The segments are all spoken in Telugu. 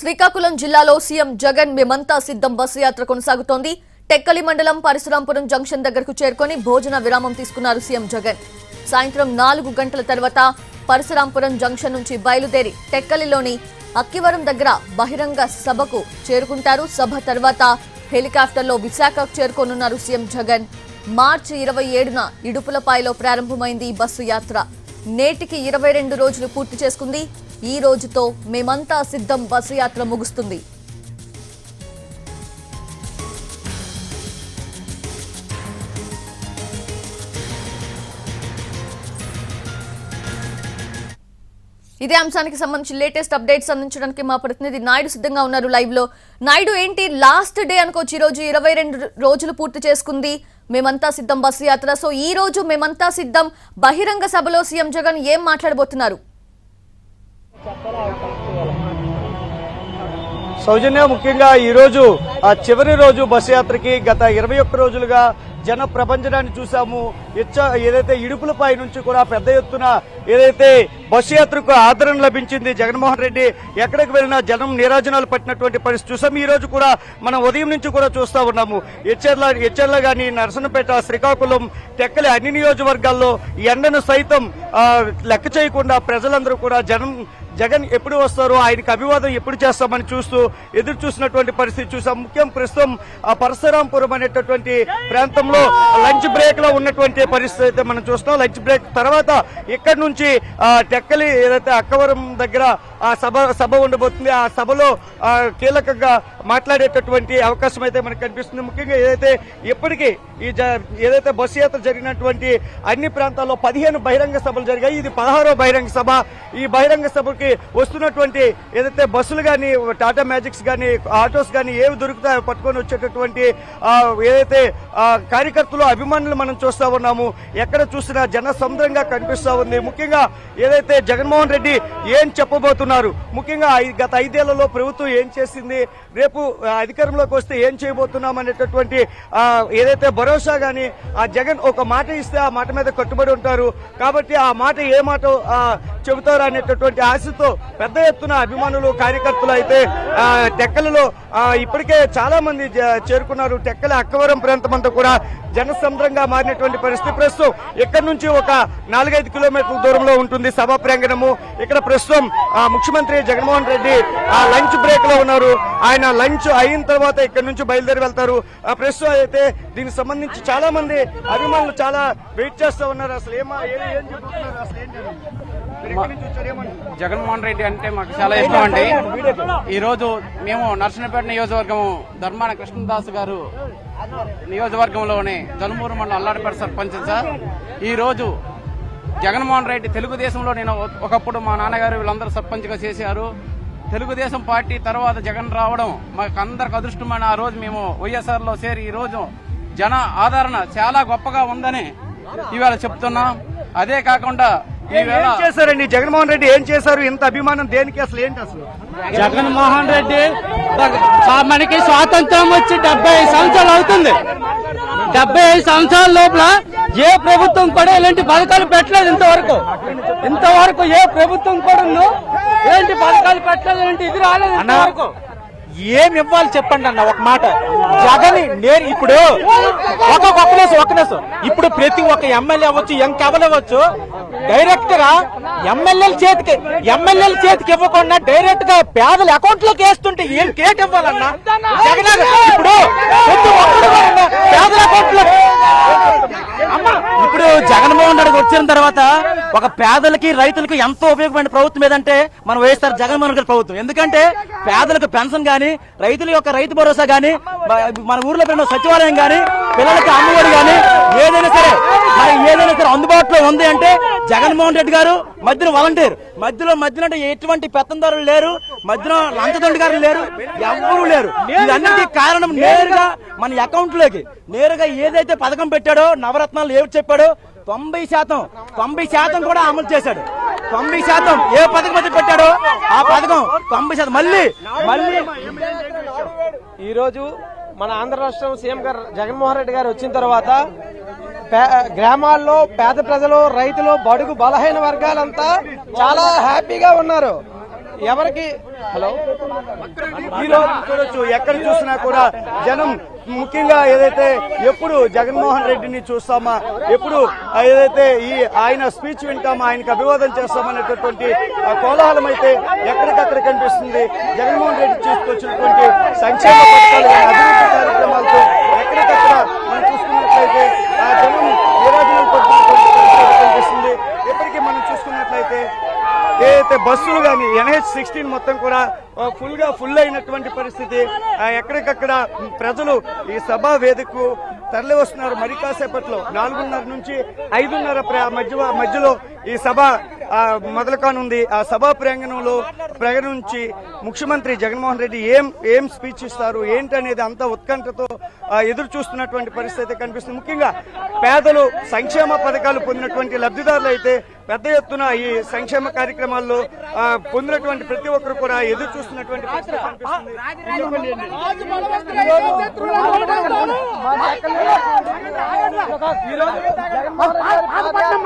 శ్రీకాకుళం జిల్లాలో సీఎం జగన్ మేమంతా సిద్ధం బస్సు యాత్ర కొనసాగుతోంది. టెక్కలి మండలం పరశురాంపురం జంక్షన్ దగ్గరకు చేరుకొని భోజన విరామం తీసుకున్నారు సీఎం జగన్. సాయంత్రం 4 గంటల తర్వాత పరశురాంపురం జంక్షన్ నుంచి బయలుదేరి టెక్కలిలోని అక్కివరం దగ్గర బహిరంగ సభకు చేరుకుంటారు. సభ తర్వాత హెలికాప్టర్లో విశాఖకు చేరుకోనున్నారు సీఎం జగన్. మార్చి 27న ఇడుపులపాయలో ప్రారంభమైంది ఈ బస్సు యాత్ర. నేటికి 22 రోజులు పూర్తి చేసుకుంది. ఈ రోజుతో మేమంతా సిద్ధం బస్సు యాత్ర ముగుస్తుంది. ఇదే అంశానికి సంబంధించి లేటెస్ట్ అప్డేట్స్ అందించడానికి మా ప్రతినిధి నాయుడు సిద్ధంగా ఉన్నారు లైవ్ లో. నాయుడు, ఏంటి లాస్ట్ డే అనుకోవచ్చు, ఈ రోజు 22 రోజులు పూర్తి చేసుకుంది మేమంతా సిద్ధం బస్సు యాత్ర. సో ఈ రోజు మేమంతా సిద్ధం బహిరంగ సభలో సీఎం జగన్ ఏం మాట్లాడబోతున్నారు? సౌజన్య, ముఖ్యంగా ఈ రోజు చివరి రోజు బస్సు యాత్రకి గత 21 రోజులుగా జన ప్రపంచనాన్ని చూసాము. ఏదైతే ఇడుపులపై నుంచి కూడా పెద్ద ఎత్తున ఏదైతే బస్సు యాత్రకు ఆదరణ లభించింది. జగన్మోహన్ రెడ్డి ఎక్కడికి వెళ్ళినా జనం నీరాజనాలు పట్టినటువంటి పరిస్థితి చూసాం. ఈ రోజు కూడా మనం ఉదయం నుంచి కూడా చూస్తా ఉన్నాము. ఎచ్చెర్ల గాని, నరసన్నపేట, శ్రీకాకుళం, టెక్కలి అన్ని నియోజకవర్గాల్లో ఎండను సైతం లెక్క చేయకుండా ప్రజలందరూ కూడా జగన్ ఎప్పుడు వస్తారో, ఆయనకు అభివాదం ఎప్పుడు చేస్తామని చూస్తూ ఎదురు చూసినటువంటి పరిస్థితి చూసాం. ముఖ్యం ప్రస్తుతం పరశురాంపురం అనేటటువంటి ప్రాంతంలో లంచ్ బ్రేక్ లో ఉన్నటువంటి పరిస్థితి అయితే మనం చూస్తాం. లంచ్ బ్రేక్ తర్వాత ఇక్కడి నుంచి టెక్కలి ఏదైతే అక్కవరం దగ్గర ఆ సభ ఉండబోతుంది. ఆ సభలో కీలకంగా మాట్లాడేటటువంటి అవకాశం అయితే మనకు కనిపిస్తుంది. ముఖ్యంగా ఇప్పటికీ ఏదైతే బస్సు యాత్ర జరిగినటువంటి అన్ని ప్రాంతాల్లో 15 బహిరంగ సభలు జరిగాయి. ఇది 16వ బహిరంగ సభ. ఈ బహిరంగ సభకి వస్తున్నటువంటి ఏదైతే బస్సులు కానీ, టాటా మ్యాజిక్స్ కానీ, ఆటోస్ కానీ ఏవి దొరుకుతాయో పట్టుకొని వచ్చేటటువంటి ఏదైతే కార్యకర్తలు, అభిమానులు మనం చూస్తా ఉన్నాము. ఎక్కడ చూసినా జన సముద్రంగా కనిపిస్తా ఉంది. ముఖ్యంగా ఏదైతే జగన్మోహన్ రెడ్డి ఏం చెప్పబోతున్నారు, ముఖ్యంగా గత 5 ఏళ్లలో ప్రభుత్వం ఏం చేసింది, రేపు అధికారంలోకి వస్తే ఏం చేయబోతున్నాం అనేటటువంటి ఏదైతే భరోసా గాని, ఆ జగన్ ఒక మాట ఇస్తే ఆ మాట మీద కట్టుబడి ఉంటారు. కాబట్టి ఆ మాట ఏ మాట చెబుతారు అనేటటువంటి ఆశతో పెద్ద ఎత్తున అభిమానులు, కార్యకర్తలు అయితే టెక్కలలో ఇప్పటికే చాలా మంది చేరుకున్నారు. టెక్కలి అక్కవరం ప్రాంతం అంతా కూడా జనసంద్రంగా మారినటువంటి పరిస్థితి. ప్రస్తుతం ఇక్కడ నుంచి ఒక 4-5 కిలోమీటర్ల దూరంలో ఉంటుంది సభా ప్రాంగణము. ఇక్కడ ప్రస్తుతం ముఖ్యమంత్రి జగన్మోహన్ రెడ్డి లంచ్ బ్రేక్ లో ఉన్నారు. ఆయన లంచ్ అయిన తర్వాత ఇక్కడ నుంచి బయలుదేరి వెళ్తారు. ప్రస్తుతం అయితే దీనికి సంబంధించి చాలా మంది అభిమానులు చాలా వెయిట్ చేస్తూ ఉన్నారు. అసలు ఏం చెబుతున్నారు, అసలు ఏంటి? జగన్మోహన్ రెడ్డి అంటే మాకు చాలా ఇష్టం అండి. ఈ రోజు మేము నర్సన్నపేట నియోజకవర్గం ధర్మాన కృష్ణదాస్ గారు నియోజకవర్గంలోని జనుమూరు మండలం అల్లాడిపేట సర్పంచ్ సార్. ఈ రోజు జగన్మోహన్ రెడ్డి తెలుగుదేశంలో నేను ఒకప్పుడు మా నాన్నగారు వీళ్ళందరూ సర్పంచ్ గా చేశారు. తెలుగుదేశం పార్టీ తర్వాత జగన్ రావడం మాకు అందరికి అదృష్టమైన ఆ రోజు మేము వైఎస్ఆర్ లో చేరి ఈ రోజు జన ఆదరణ చాలా గొప్పగా ఉందని ఇవాళ చెప్తున్నాం. అదే కాకుండా ఏం చేశారండి జగన్మోహన్ రెడ్డి, ఏం చేశారు? ఇంత అభిమానం దేనికి? అసలు ఏంటి? అసలు జగన్మోహన్ రెడ్డి మనకి స్వాతంత్రం వచ్చి 75 సంవత్సరాలు అవుతుంది. 75 సంవత్సరాల లోపల ఏ ప్రభుత్వం కూడా ఇలాంటి పథకాలు పెట్టలేదు. ఇంతవరకు ఏ ప్రభుత్వం కూడా ఇలాంటి పథకాలు పెట్టలేదు. ఇది రాలేదు ఇంతవరకు. ఏం ఇవ్వాలి చెప్పండి అన్న ఒక మాట. జగన్ నేను ఇప్పుడు ఒక ఇప్పుడు ప్రతి ఒక్క ఎమ్మెల్యే అవ్వచ్చు, ఎంకెవరు అవ్వచ్చు, డైరెక్ట్ గా ఎమ్మెల్యేల చేతికి ఇవ్వకుండా డైరెక్ట్ గా పేదల అకౌంట్ లోకి వేస్తుంటే ఏం కేట్ ఇవ్వాలన్నా? జగన్ ఇప్పుడు పేదల అకౌంట్ లో ఇప్పుడు జగన్మోహన్ రెడ్డి వచ్చిన తర్వాత ఒక పేదలకి, రైతులకు ఎంతో ఉపయోగపడిన ప్రభుత్వం ఏదంటే మనం వైఎస్ఆర్ జగన్మోహన్ రెడ్డి ప్రభుత్వం. ఎందుకంటే పేదలకు పెన్షన్ గానీ, రైతుల యొక్క రైతు భరోసా గానీ, మన ఊర్లో పెట్టిన సచివాలయం గానీ, పిల్లలకి అమ్మఒడి గానీ ఏదైనా సరే అందుబాటులో ఉంది అంటే జగన్మోహన్ రెడ్డి గారు. మధ్యలో వాలంటీర్, మధ్యలో ఎటువంటి పెత్తందారులు లేరు, మధ్యలో లంచదొండి గారు లేరు, ఎవ్వరూ లేరు. ఇదన్నిటికీ కారణం నేరుగా మన అకౌంట్ లోకి నేరుగా ఏదైతే పథకం పెట్టాడో, నవరత్నాలు ఏమి చెప్పాడో 90% కూడా అమలు చేశాడు. 90% ఏ పథకం అయితే పెట్టాడో ఆ పథకం 90%. మళ్ళీ ఈరోజు మన ఆంధ్ర రాష్ట్రం సీఎం గారు జగన్మోహన్ రెడ్డి గారు వచ్చిన తర్వాత గ్రామాల్లో పేద ప్రజలు, రైతులు, బడుగు బలహీన వర్గాలంతా చాలా హ్యాపీగా ఉన్నారు. ఎవరికి హలో ఈ రోజు చూడొచ్చు, ఎక్కడ చూసినా కూడా జనం ముఖ్యంగా ఏదైతే ఎప్పుడు జగన్మోహన్ రెడ్డిని చూస్తామా, ఎప్పుడు ఏదైతే ఆయన స్పీచ్ వింటామా, ఆయనకు అభివాదం చేస్తామనేటటువంటి కోలాహలం అయితే ఎక్కడికక్కడ కనిపిస్తుంది. జగన్మోహన్ రెడ్డి తీసుకొచ్చినటువంటి సంక్షేమ పథకాలు, అభివృద్ధి కార్యక్రమాలతో ఎక్కడికక్కడ మనం చూసుకున్నట్లయితే జనం నిరాజనం పడుతున్నటువంటి కనిపిస్తుంది. ఇప్పటికీ మనం చూసుకున్నట్లయితే ఏదైతే బస్సులు కానీ NH-16 మొత్తం కూడా ఫుల్ అయినటువంటి పరిస్థితి. ఎక్కడికక్కడ ప్రజలు ఈ సభా వేదికకు తరలి వస్తున్నారు. మరి కాసేపట్లో 4:30 నుంచి 5:30 మధ్యలో ఈ సభ మొదలు కానుంది. ఆ సభా ప్రాంగణంలో నుంచి ముఖ్యమంత్రి జగన్మోహన్ రెడ్డి ఏం స్పీచ్ ఇస్తారు ఏంటనేది అంతా ఉత్కంఠతో ఎదురు చూస్తున్నటువంటి పరిస్థితి కనిపిస్తుంది. ముఖ్యంగా పేదలు సంక్షేమ పథకాలు పొందినటువంటి లబ్ధిదారులు అయితే పెద్ద ఎత్తున ఈ సంక్షేమ కార్యక్రమాల్లో పొందినటువంటి ప్రతి ఒక్కరు కూడా ఎదురు చూస్తున్నటువంటి పరిస్థితి కనిపిస్తుంది.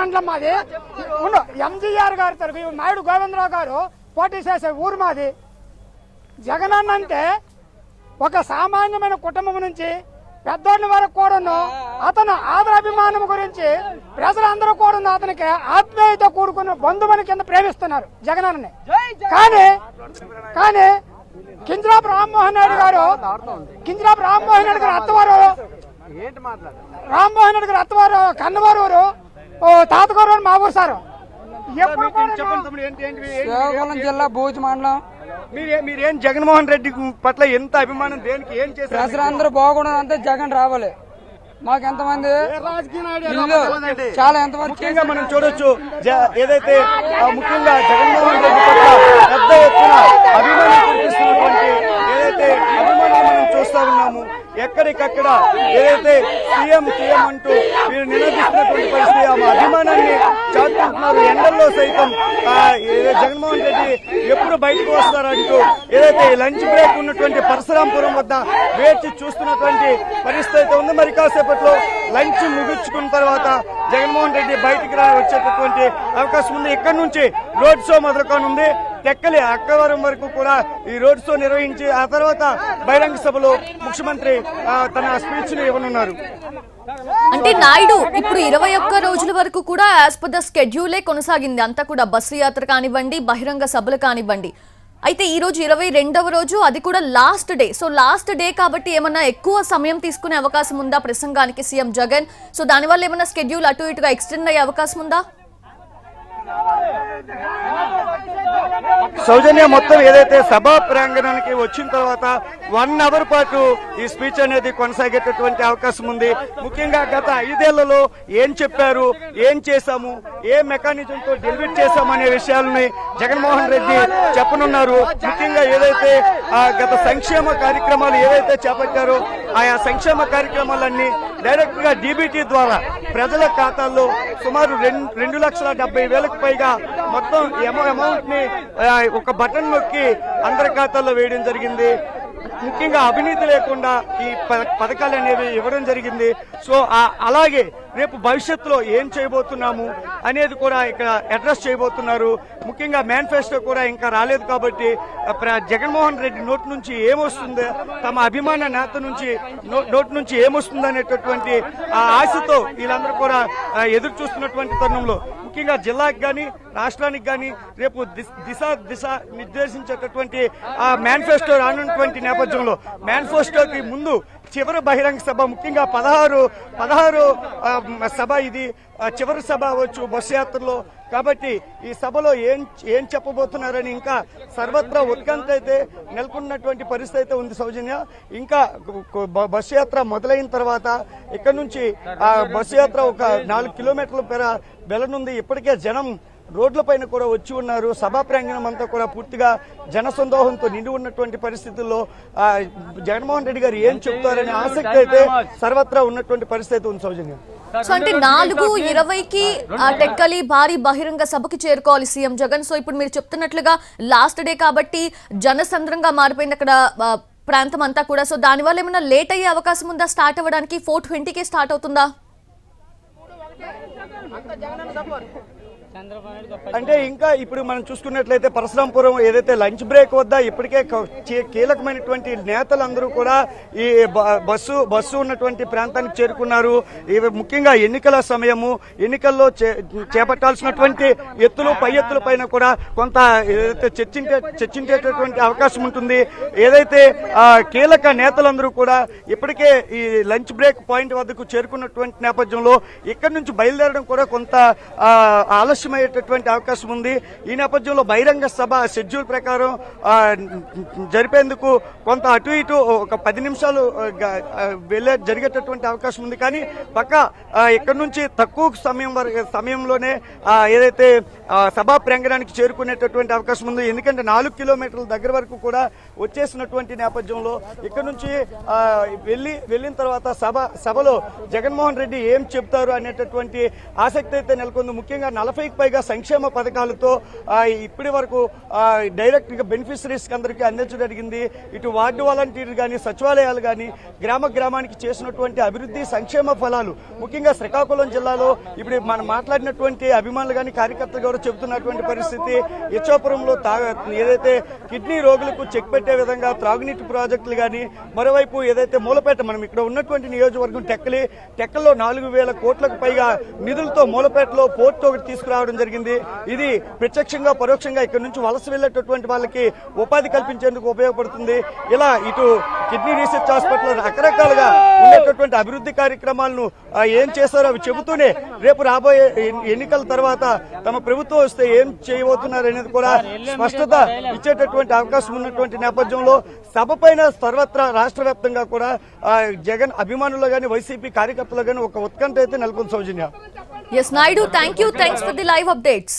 మండలం మాది ఎంజీఆర్ గారి తరఫు నాయుడు గోవిందరావు గారు పోటీ చేసే ఊరు మాది. జగనన్న అంటే ఒక సామాన్యమైన కుటుంబం నుంచి పెద్దోళ్ళ వరకు కూడాను అతను ఆదరాభిమానం గురించి ప్రజలందరూ కూడా అతనికి ఆత్మీయత కూడుకున్న బంధువుని కింద ప్రేమిస్తున్నారు జగనన్నని. కానీ కింజరాపు రామ్మోహన్ నాయుడు గారు అత్తవారు కన్నవారు తాతగారు మా ఊరు సారు. శ్రీకాకుళం జిల్లా భూజ్ మండలం. మీరేం జగన్మోహన్ రెడ్డి పట్ల ఎంత అభిమానం, దేనికి ఏం చేశారు? ప్రజలందరూ బాగుండాలి అంతే, జగన్ రావాలి. మాకు ఎంతమంది ఇల్లు చాలా ఎంతమంది ముఖ్యంగా మనం చూడొచ్చు. ఏదైతే ముఖ్యంగా జగన్మోహన్ రెడ్డి పట్ల పెద్ద ఎత్తున అభిమానం చూపిస్తున్నటువంటి ఏదైతే అభిమానం మనం చూస్తా ఉన్నాము. ఎక్కడికక్కడ ఏదైతే సీఎం అంటూ మీరు నిలదీస్తున్నటువంటి పరిస్థితి, ఆ అభిమానాన్ని చాటుకుంటున్నారు. ఎండల్లో సైతం జగన్మోహన్ రెడ్డి ఎప్పుడు బయటకు వస్తారంటూ ఏదైతే లంచ్ బ్రేక్ ఉన్నటువంటి పరశురాంపురం వద్ద వేచి చూస్తున్నటువంటి పరిస్థితి అయితే ఉంది. మరి కాసేపట్లో లంచ్ ముగించుకున్న తర్వాత జగన్మోహన్ రెడ్డి బయటికి వచ్చేటటువంటి అవకాశం ఉంది. ఇక్కడ నుంచి రోడ్ షో మొదలుకానుంది. టెక్కలి అక్కవరం వరకు కూడా ఈ రోడ్ షో నిర్వహించి ఆ తర్వాత బహిరంగ సభలో ముఖ్యమంత్రి తన స్పీచ్ ని ఇవ్వనున్నారు. అంటే నాయుడు ఇప్పుడు 21 రోజుల వరకు కూడా యాజ్ పర్ ద స్కెడ్యూలే కొనసాగింది. అంతా కూడా బస్సు యాత్ర కానివ్వండి, బహిరంగ సభలు కానివ్వండి. అయితే ఈ రోజు 22వ రోజు, అది కూడా last day. So last day కాబట్టి ఏమన్నా ఎక్కువ సమయం తీసుకునే అవకాశం ఉందా ప్రసంగానికి సీఎం జగన్? సో దానివల్ల ఏమన్నా స్కెడ్యూల్ అటు ఇటుగా ఎక్స్టెండ్ అయ్యే అవకాశం ఉందా? సౌజన్య, మొత్తం ఏదైతే సభా ప్రాంగణానికి వచ్చిన తర్వాత 1 అవర్ పాటు ఈ స్పీచ్ అనేది కొనసాగేటటువంటి అవకాశం ఉంది. ముఖ్యంగా గత 5 ఏళ్లలో ఏం చెప్పారు, ఏం చేశాము, ఏ మెకానిజంతో డెలివరీ చేశామనే విషయాలని జగన్మోహన్ రెడ్డి చెప్పనున్నారు. ముఖ్యంగా ఏదైతే గత సంక్షేమ కార్యక్రమాలు ఏవైతే చేపట్టారో ఆయా సంక్షేమ కార్యక్రమాలన్నీ డైరెక్ట్ గా డీబీటీ ద్వారా ప్రజల ఖాతాల్లో సుమారు 2,70,000కు పైగా మొత్తం అమౌంట్ ని ఒక బటన్ నొక్కి అందరి ఖాతాల్లో వేయడం జరిగింది. ముఖ్యంగా అవినీతి లేకుండా ఈ పథకాలు అనేవి ఇవ్వడం జరిగింది. సో అలాగే రేపు భవిష్యత్తులో ఏం చేయబోతున్నాము అనేది కూడా ఇక్కడ అడ్రస్ చేయబోతున్నారు. ముఖ్యంగా మేనిఫెస్టో కూడా ఇంకా రాలేదు కాబట్టి జగన్మోహన్ రెడ్డి నోటి నుంచి ఏమొస్తుందో, తమ అభిమాన నేత నుంచి నోటి నుంచి ఏమొస్తుంది అనేటటువంటి ఆశతో వీళ్ళందరూ కూడా ఎదురు చూస్తున్నటువంటి తరుణంలో ముఖ్యంగా జిల్లాకి కానీ రాష్ట్రానికి కానీ రేపు దిశ నిర్దేశించేటటువంటి మేనిఫెస్టో రానున్నటువంటి నేపథ్యంలో మేనిఫెస్టోకి ముందు చివరి బహిరంగ సభ, ముఖ్యంగా 16 సభ, ఇది చివరి సభ అవ్వచ్చు బస్సు యాత్రలో. కాబట్టి ఈ సభలో ఏం చెప్పబోతున్నారని ఇంకా సర్వత్రా ఉత్కంఠ అయితే నెలకొన్నటువంటి పరిస్థితి అయితే ఉంది. సౌజన్య, ఇంకా బస్సు యాత్ర మొదలైన తర్వాత ఇక్కడ నుంచి బస్సు యాత్ర ఒక 4 కిలోమీటర్ల వెళ్ళనుంది. ఇప్పటికే జనం రోడ్లపైన కూడా వచ్చి ఉన్నారు. సభా ప్రాంగణం అంతా కూడా పూర్తిగా జనసందోహంతో నిండి ఉన్నటువంటి పరిస్థితుల్లో జగన్మోహన్ రెడ్డి గారు ఏం చెప్తారనే ఆసక్తి అయితే సర్వత్రా ఉన్నటువంటి పరిస్థితి ఉంది. సౌజన్య, సో అంటే 4:20కి టెక్కలి భారీ బహిరంగ సభకి చేరుకోవాలి సీఎం జగన్. సో ఇప్పుడు మీరు చెప్తున్నట్లుగా లాస్ట్ డే కాబట్టి జనసంద్రంగా మారిపోయింది అక్కడ ప్రాంతం అంతా కూడా. సో దానివల్ల ఏమైనా లేట్ అయ్యే అవకాశం ఉందా? స్టార్ట్ అవ్వడానికి 4:20కే స్టార్ట్ అవుతుందా? అంటే ఇంకా ఇప్పుడు మనం చూసుకున్నట్లయితే పరశురాంపురం ఏదైతే లంచ్ బ్రేక్ వద్ద ఇప్పటికే కీలకమైనటువంటి నేతలందరూ కూడా ఈ బస్సు ఉన్నటువంటి ప్రాంతానికి చేరుకున్నారు. ఇవి ముఖ్యంగా ఎన్నికల సమయము, ఎన్నికల్లో చేపట్టాల్సినటువంటి ఎత్తులు పై ఎత్తుల పైన కూడా కొంత ఏదైతే చర్చించేటటువంటి అవకాశం ఉంటుంది. ఏదైతే కీలక నేతలందరూ కూడా ఇప్పటికే ఈ లంచ్ బ్రేక్ పాయింట్ వద్దకు చేరుకున్నటువంటి నేపథ్యంలో ఇక్కడి నుంచి బయలుదేరడం కూడా కొంత ఆలస్యమయ్యేటటువంటి అవకాశం ఉంది. ఈ నేపథ్యంలో బహిరంగ సభ షెడ్యూల్ ప్రకారం జరిపేందుకు కొంత అటు ఇటు ఒక 10 నిమిషాలు జరిగేటటువంటి అవకాశం ఉంది. కానీ పక్క ఇక్కడ నుంచి తక్కువ సమయంలోనే ఏదైతే సభా ప్రాంగణానికి చేరుకునేటటువంటి అవకాశం ఉంది. ఎందుకంటే 4 కిలోమీటర్ల దగ్గర వరకు కూడా వచ్చేసినటువంటి నేపథ్యంలో ఇక్కడ నుంచి వెళ్ళిన తర్వాత సభలో జగన్మోహన్ రెడ్డి ఏం చెప్తారు అనేటటువంటి ఆసక్తి అయితే నెలకొంది. ముఖ్యంగా 40కి పైగా సంక్షేమ పథకాలతో ఇప్పటి వరకు డైరెక్ట్ గా బెనిఫిషరీస్ అందరికీ అందించడం జరిగింది. ఇటు వార్డు వాలంటీర్లు కానీ, సచివాలయాలు కానీ గ్రామానికి చేసినటువంటి అభివృద్ధి సంక్షేమ ఫలాలు ముఖ్యంగా శ్రీకాకుళం జిల్లాలో ఇప్పుడు మనం మాట్లాడినటువంటి అభిమానులు కానీ, కార్యకర్తలు కూడా చెబుతున్నటువంటి పరిస్థితి. ఇచ్చాపురంలో ఏదైతే కిడ్నీ రోగులకు చెక్ పెట్టే విధంగా త్రాగునీటి ప్రాజెక్టులు కానీ, మరోవైపు ఏదైతే మూలపేట మనం ఇక్కడ ఉన్నటువంటి నియోజకవర్గం టెక్కల్లో 4,000 కోట్లకు పైగా నిధులతో మూలపేటలో పోర్టు ఒకటి తీసుకురావడం జరిగింది. ఇది ప్రత్యక్షంగా పరోక్షంగా ఇక్కడ నుంచి వలస వెళ్లేటటువంటి వాళ్ళకి ఉపాధి కల్పించేందుకు ఉపయోగపడుతుంది. ఇలా ఇటు కిడ్నీ రీసెర్చ్ హాస్పిటల్ రకరకాలుగా ఉండేటటువంటి అభివృద్ధి కార్యక్రమాలను ఏం చేస్తారో అవి చెబుతూనే రేపు రాబోయే ఎన్నికల తర్వాత తమ ప్రభుత్వం వస్తే ఏం చేయబోతున్నారు అనేది కూడా స్పష్టత ఇచ్చేటటువంటి అవకాశం ఉన్నటువంటి నేపథ్యంలో సభ పైన సర్వత్రా రాష్ట్ర వ్యాప్తంగా కూడా జగన్ అభిమానులు గాని, వైసీపీ కార్యకర్తలు గాని ఒక ఉత్కంఠ అయితే నెలకొంది. సౌజన్య. Yes, Naidu, thank you. Thanks for the live updates.